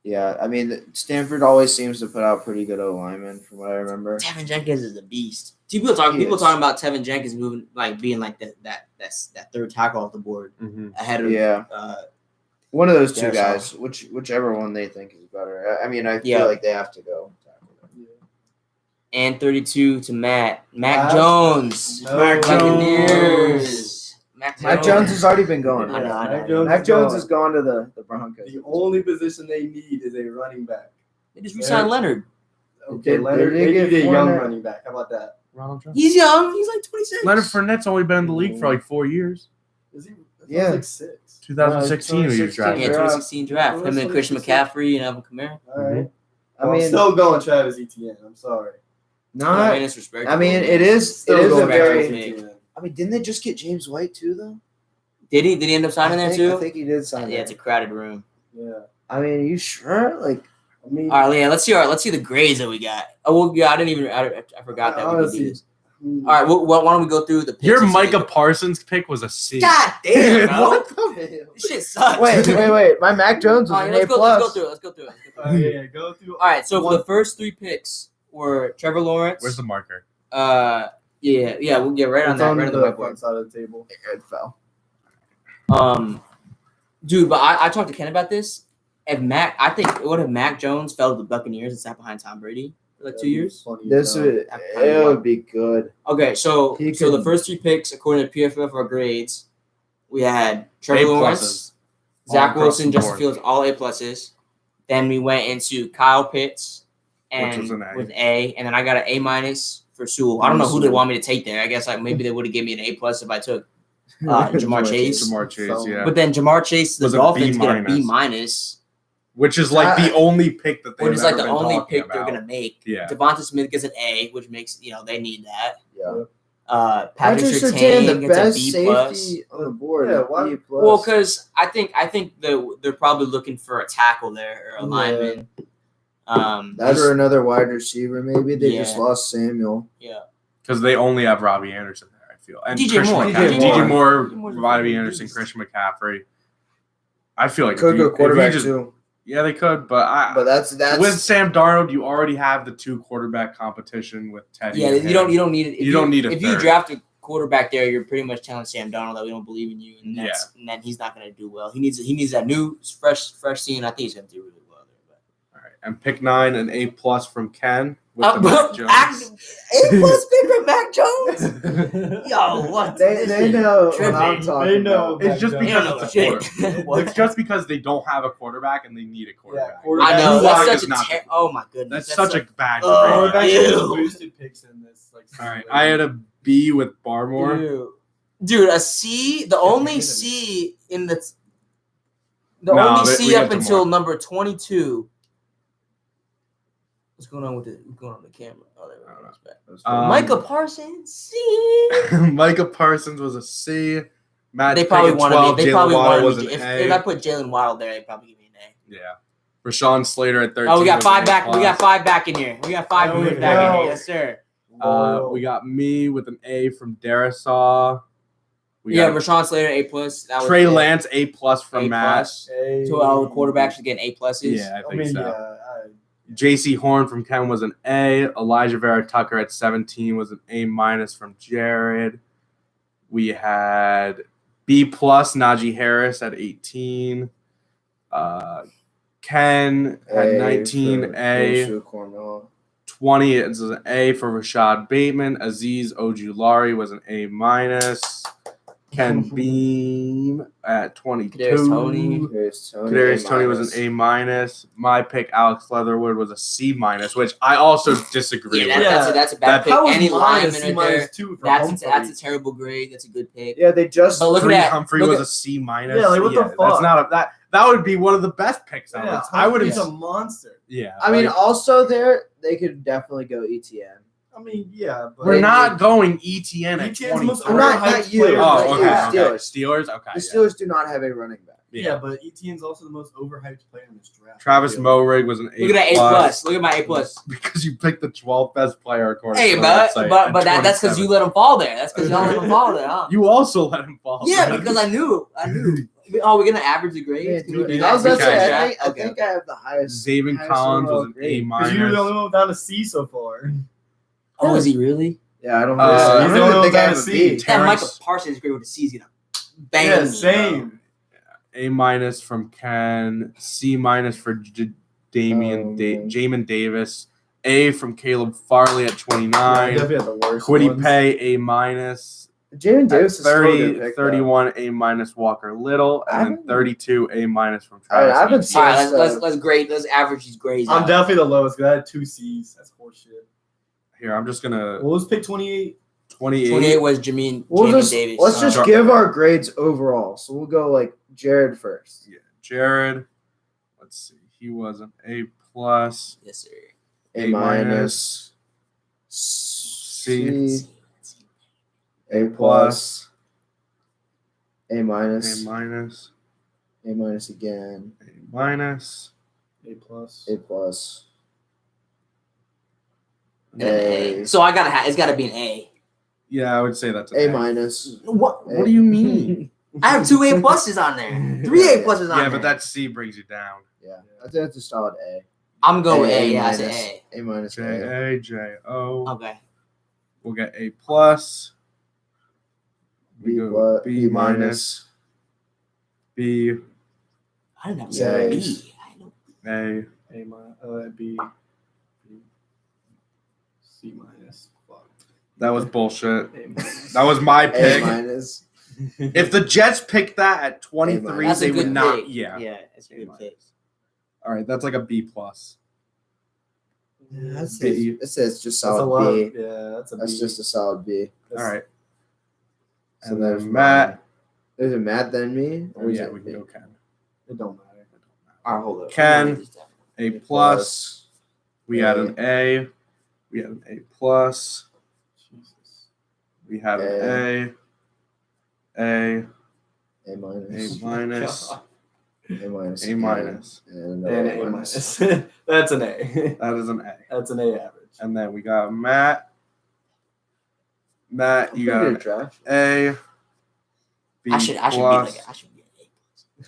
Yeah, I mean Stanford always seems to put out pretty good O linemen from what I remember. Tevin Jenkins is a beast. People He talking is. about Tevin Jenkins moving being like that third tackle off the board Mm-hmm. ahead of Yeah. One of those two Yeah, guys, whichever one they think is better. I mean, I Yeah. feel like they have to go. and 32 to Matt Matt Jones. No. Buccaneers. Mac Jones has already been going. I know. Mac Jones has gone to the Broncos. The only position they need is a running back. They just re-signed Leonard. Okay, Leonard. They need a young running back. How about that? Ronald Jones. He's young. He's like 26. Leonard Fournette's only been in the league for like 4 years. Is he? Yeah. Like 6. 2016 he was drafted. Yeah, 2016 draft. Him and Christian McCaffrey and Alvin Kamara. All right. I mean, I'm still going Travis Etienne. I'm sorry. Not. Disrespectful. I mean, it is. Still It is a going Travis very. Etienne. I mean, didn't they just get James White too, though? Did he? Did he end up signing there too? I think he did sign. Yeah, it's a crowded room. Yeah. I mean, are you sure? Like, I mean, All right, yeah. Let's see the grades that we got. Oh, well, yeah. I forgot that we could do this. All right. Why don't we go through the picks? Your Micah Parsons pick was a C. God damn, bro. what the? This shit sucks. Wait. My Mac Jones was All right, an let's A+. go through it. yeah, go through. All right. So for the first 3 picks were Trevor Lawrence. Where's the marker? Yeah. We'll get right on that. Right on the whiteboard. front side of the table. It fell. Dude, but I talked to Ken about this. I think what if Mac Jones fell to the Buccaneers and sat behind Tom Brady for like 2 years? It would be good. Okay, so the first 3 picks, according to PFF, are grades. We had Trevor Lawrence, Zach Wilson, Justin Fields, all A+. Then we went into Kyle Pitts, and Which was an A. with A, and then I got an A- for Sewell. I don't know who they want me to take there. I guess like maybe they would have given me an A+ if I took Jamar Chase. Jamar Chase, yeah. But then Jamar Chase, the Was a Dolphins B-. get a B-. Which is like the only pick that they've Which is ever like the been only talking pick about. they're gonna make. Yeah. Devonta Smith gets an A, which makes they need that. Yeah. Patrick Surtain, Surtain the gets best a B+. safety on the board. Yeah, Yeah, why- B+. Well, because I think they're probably looking for a tackle there or a lineman. that or another wide receiver, maybe. They just Yeah. lost Samuel. Yeah. Because they only have Robbie Anderson there, I feel. And DJ Christian Moore. McCaffrey. DJ Moore, Moore's a Robbie fucking Anderson, beast. Christian McCaffrey. I feel like Could if you, go quarterback if you just, too. Yeah, they could, but that's with Sam Darnold, you already have the 2 quarterback competition with Teddy. Yeah, and you don't him. need it. You don't need a If you third. draft a quarterback there, you're pretty much telling Sam Darnold that we don't believe in you, and then he's not going to do well. He needs that new fresh scene. I think he's going to do really well there. All right, and pick 9, an A+ from Ken with the But Mac Jones. A+ pick for Mac Jones. Yo, what? They know what Tripping. I'm talking They know. about. It's just They don't because know it's a shit. quarterback. It's just because they don't have a quarterback and they need a quarterback. I know. Drew Lock That's is such not a oh my goodness. That's such a bad Oh, grade. ew. boosted picks in this. All right, I had a B with Barmore. Dude, a C. The only C in the No, only we C got up some until more. number 22. What's going on with it? What's going on with the camera? Oh, there we I don't go. know. It's back. Um, Micah Parsons, C. Micah Parsons was a C. Matt They probably Pickett, wanted 12. me. They Jalen probably Waddle was wanted an me. A. If I put Jalen Waddle there, they'd probably give me an A. Yeah. Rashawn Slater at 13. Oh, we got was 5 an back. A+. We got 5 back in here. We got 5 There we movers back in go. here. Yes, sir. We got me with an A from Darisaw. We Yeah, got Rashawn Slater A+. That was Trey it. Lance A+ from A+. Matt. So all the quarterbacks should get A+. Yeah, I think so. Yeah, JC Horn from Ken was an A. Elijah Vera Tucker at 17 was an A- from Jared. We had B+ Najee Harris at 18. Ken at 19 A. 20 is an A for Rashad Bateman. Aziz Ojulari was an A-. Ken Beam at 22. Kadarius Toney was an A-. My pick, Alex Leatherwood, was a C-, which I also disagree Yeah, with. that's a bad pick. That was Any mine, lineman right there. too. That's a terrible grade. That's a good pick. Yeah, they just. But look at Creed that. Humphrey Look was at- a C-. Yeah, like, what the That's fuck? not that would be one of the best picks. Yeah, I would he's have. a monster. Yeah. I mean, like, also they could definitely go ETN. I mean, yeah, but we're not going ETN at ETN's the most 23. Not you. player. Oh, But okay. yeah, Okay. Steelers. Steelers. Okay. The Steelers do not have a running back. Yeah, but ETN's also the most overhyped player in this draft. Travis Moehrig was an A+. Look at that A+. Look at my A+. Because you picked the 12th best player according Hey, to the but website. that's because you let him fall there. That's because y'all let him fall there, huh? You also let him fall. Yeah, because I knew. Oh, we're gonna average the Yeah, grades. Can we dude, do I was about to Okay. say, I Okay. think I have the highest. Zayvon highest Collins was overall an grade. A-. Because you're the only one without a C so far. Oh, is he really? Yeah, I don't. Uh, I he's don't the only even think I one have a with a B. C. Damn, Terrence- Michael Parsons grade with a C is gonna bang Yeah, me, same. A- from Ken. C- for Jamin Davis. A from Caleb Farley at 29. Definitely had the worst Quiddy ones. Pay A-. Jamin Davis is 31 A- Walker Little, and then 32 A- from Travis. I've been All right, let's grade. Let's average these grades. I'm definitely the lowest because I had 2 C's. That's horseshit. Here, I'm just gonna. Well, let's pick 28. 28 was Jamin Davis. Let's just give our grades overall. So we'll go like Jared first. Yeah, Jared. Let's see. He was an A+. Yes, sir. A-, C, A+, A-, A-, A- again, A-, A+, A. So I gotta it's gotta be an A. Yeah, I would say that's A-. What do you mean? I have 2 A+ on there. 3 A+ on there. Yeah, but that C brings you down. Yeah, I think that's a solid A. I'm going with A. Yeah, I said A. A-, J-A, J-O. Okay. We'll get A+. B+, B-, B, I didn't have to Yeah. say B. A. B, C-. Fuck. That was bullshit. A-. That was my A-. pick. If the Jets picked that at 23, That's a they would good not. pick. Yeah. Yeah, it's a good pick. All right, that's like a B+. It B. says just That's a solid lot. B. Yeah, that's a B. That's just a solid B. All right. So And there's then Matt. Is it Matt then me? Oh, yeah, we can go Ken. It don't matter. All right, hold up. Ken. A+. We had A. an A. We had an A+. Jesus. We had an A. A-, A-, A-, A-, and And A-. A-. That's an A. That is an A. That's an A average. And then we got Matt. Matt, you got an draft. A. B+. I should be like I should be an A+.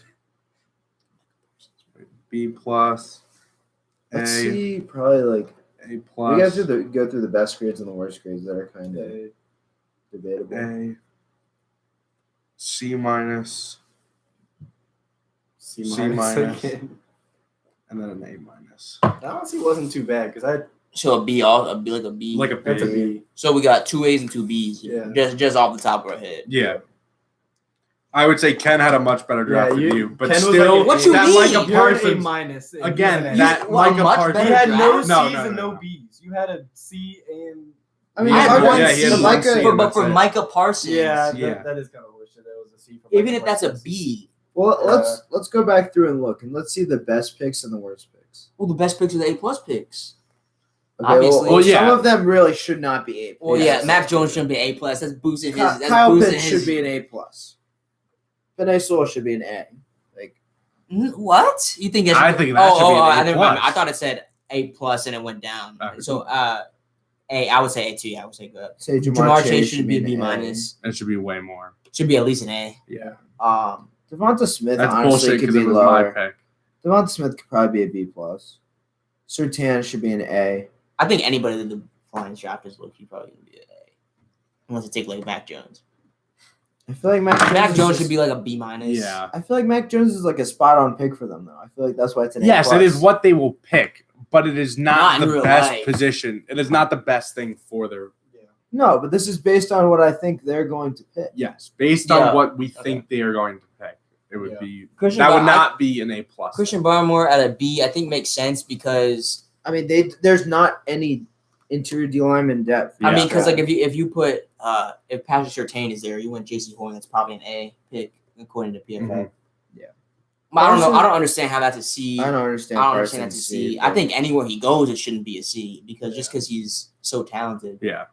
B+. Let's A. see, probably like A+. we got to go through the best grades and the worst grades that are kind of A. debatable. A. C-, C-. C-, again. and then an A-. That honestly wasn't too bad because I So a B, like a B. Like a that's a B. B. So we got 2 A's and 2 B's. Yeah. Just off the top of our head. Yeah. I would say Ken had a much better draft than you, but Ken was still, like What you that mean? Micah You're an Parsons. A-. and Again, he was an A. that Well, Micah much Parsons. He better had no draft? C's No, and no. no B's. You had a C and I mean, I had one yeah, he had C, one C, but that's for it. Micah Parsons. yeah, Yeah. that is kind of horseshit. That was a C. For Even Micah if that's a Parsons. B. well, let's go back through and look, and let's see the best picks and the worst picks. Well, the best picks are the A+ picks. Okay, Obviously. well, yeah. some of them really should not be A+. Well, yeah, Mac Jones shouldn't be A+. That's boosting his. That's Kyle boosting Pitts his. should be an A+. Penei Sewell should be an A. Like, What? You think? I think that should be an I A+. didn't remember. I thought it said A+ and it went down. So, A. I would say A too. Yeah, I would say good. say Jamar Chase should be a an B-. It should be way more. Should be at least an A. Yeah. Devonta Smith That's honestly bullshit could because be it was my lower. pick. Devonta Smith could probably be a B+. Surtain should be an A. I think anybody that the Lions draft is low-key probably gonna be an A, unless you take like Mac Jones. I feel like Mac Jones should be like a B-. Yeah. I feel like Mac Jones is like a spot-on pick for them, though. I feel like that's why it's an A+. Yes, it is what they will pick, but it is Not not in the real best life. position. It is not the best thing for their. No, but this is based on what I think they're going to pick. Yes, based Yeah. on what we think they are going to pick, it would be Christian that would Bar- not be an A+. Christian Barmore at a B, I think makes sense because I mean, there's not any interior D lineman depth. Yeah. I mean, because like if you put if Patrick Surtain is there, you went J.C. Horn, that's probably an A pick according to PFF. Mhm. Yeah. But I don't know. I don't understand how that's a C. I don't understand. I don't understand that's a Parsons' C. C, I but- think anywhere he goes, it shouldn't be a C because just because he's so talented, Yeah.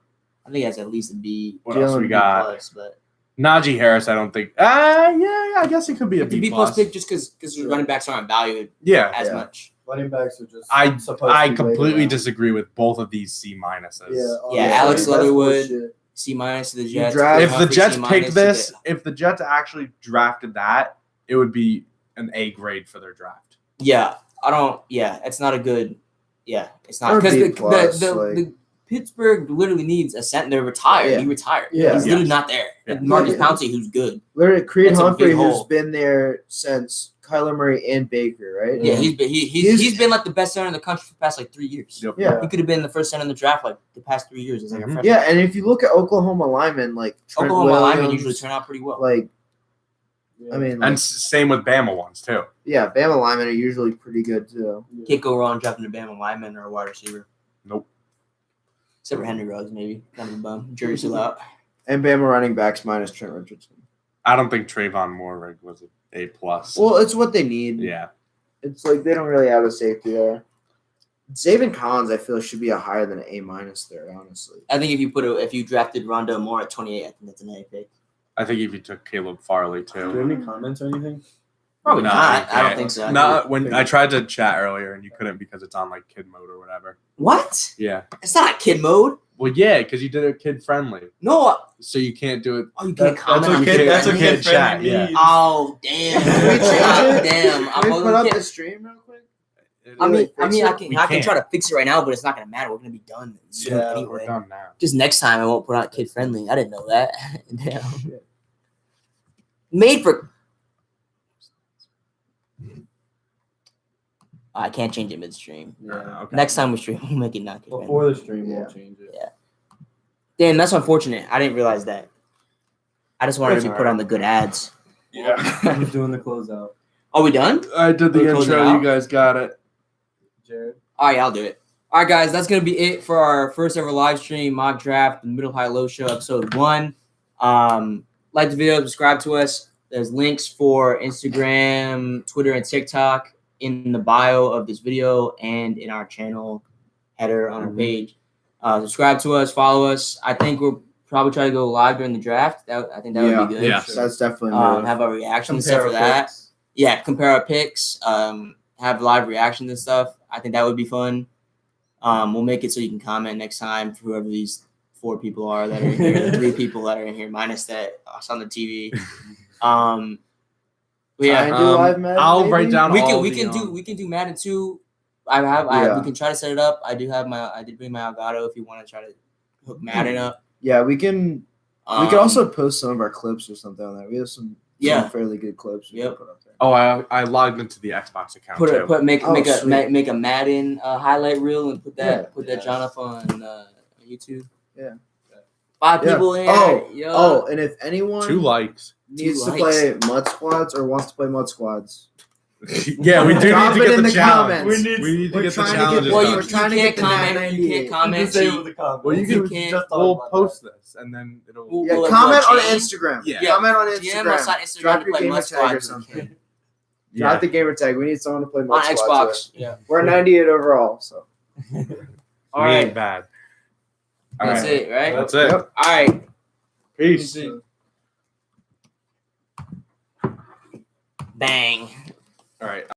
I think that's at least a B. What else Jalen we B+. got? Plus, but Najee Harris, I don't think. Yeah, I guess it could be a it's a B+. B+ pick just because running backs aren't valued Yeah. as Yeah. much. Running backs are just I supposed to completely be disagree with both of these C minuses. Yeah, Alex Leatherwood. C- to the Jets. draft- If the Humphrey, Jets C- picked to this, the- if the Jets actually drafted that, it would be an A grade for their draft. yeah, I don't. Yeah, it's not a good. Yeah, it's not Or because B+, the Pittsburgh literally needs a center. They're retired. Yeah. He retired. Yeah. He's literally not there. Yeah. Marcus Pouncey, who's good. Literally, Creed That's a Humphrey, big who's hole. been there since Kyler Murray and Baker, right? Yeah, he's been like the best center in the country for the past like 3 years. Yep. Yeah. He could have been the first center in the draft like the past 3 years as like a freshman. Yeah, and if you look at Oklahoma linemen, like Trent Oklahoma linemen Williams, usually turn out pretty well. like, I mean, like, And same with Bama ones too. yeah, Bama linemen are usually pretty good too. Can't go wrong drafting a Bama lineman or a wide receiver. Nope. Except for Henry Ruggs, maybe. Kind of a bum. Jury's still out. And Bama running backs minus Trent Richardson. I don't think Trayvon Moore was an A+. Well, it's what they need. Yeah. It's like they don't really have a safety there. Zaven Collins, I feel, should be a higher than an A- there, honestly. I think if you drafted Rondo Moore at 28, I think that's an A pick. I think if you took Caleb Farley Do you too. have any comments or anything? Probably No, not. you I don't can't. think so. No, when I tried to chat earlier and you couldn't because it's on like kid mode or whatever. What? Yeah. It's not kid mode. Well, yeah, because you did it kid friendly, No. so you can't do it. Oh, you can't comment on okay. kid That's friendly? okay. Chat, yeah. Oh, damn. Can we change it? Damn. Can we put up the stream real quick? I mean, fix I it? can try to fix it right now, but it's not gonna matter. We're gonna be done soon Yeah, anyway. We're done now. Just next time, I won't put out kid friendly. I didn't know that. Damn. Made for. I can't change it midstream. Yeah. Okay. Next time we stream, we'll make it not kid friendly. Before the stream, Yeah. we'll change it. Yeah. Damn, that's unfortunate. I didn't realize that. I just wanted That's to put alright. on the good ads. Yeah. Who's doing the closeout? Are we done? I did the We'll close it intro. out? You guys got it. Jared? All right, I'll do it. All right, guys, that's going to be it for our first ever live stream mock draft, the Middle High Low Show, episode 1. Like the video, subscribe to us. There's links for Instagram, Twitter, and TikTok in the bio of this video and in our channel header on our page. Subscribe to us, follow us. I think we'll probably try to go live during the draft. I think that would be good. Yeah. So that's definitely Have our reaction and stuff for that. Yeah, compare our picks. Have live reactions and stuff. I think that would be fun. We'll make it so you can comment next time for whoever these 4 people are that are in here, the 3 people that are in here, minus that us on the TV. But Try and yeah, do live Madden, I'll maybe? write down we all can do Madden 2. Yeah. We can try to set it up. I did bring my Elgato if you want to try to hook Madden up. Yeah, we can. We can also post some of our clips or something on there. We have some fairly good clips. We can put up there. Oh, I logged into the Xbox account too. Make a Madden highlight reel and put that Yes. John up on YouTube. Yeah. 5 people in. Oh, and if anyone 2 likes. needs 2 to play Mud Squads or wants to play Mud Squads, Yeah, we do Drop need to it get in the the challenge. comments. We need to We're get the trying to get challenges the- Well, done. we're trying to can't get the comment. You 98. can't comment. Just say it with the comments. Well, you You can can- just talk we'll about post this and then it'll. We'll- yeah, we'll comment on change. Instagram. Yeah. Comment on DM us on Instagram. Instagram Drop to your play gamer Mud tag or Squads. something. Yeah. Drop the gamer tag. We need someone to play Mud On Squads Xbox. Yeah. We're 98 overall, so. All We ain't right. bad. All That's right. it, right? That's it. Yep. All right. Peace. Bang. All right.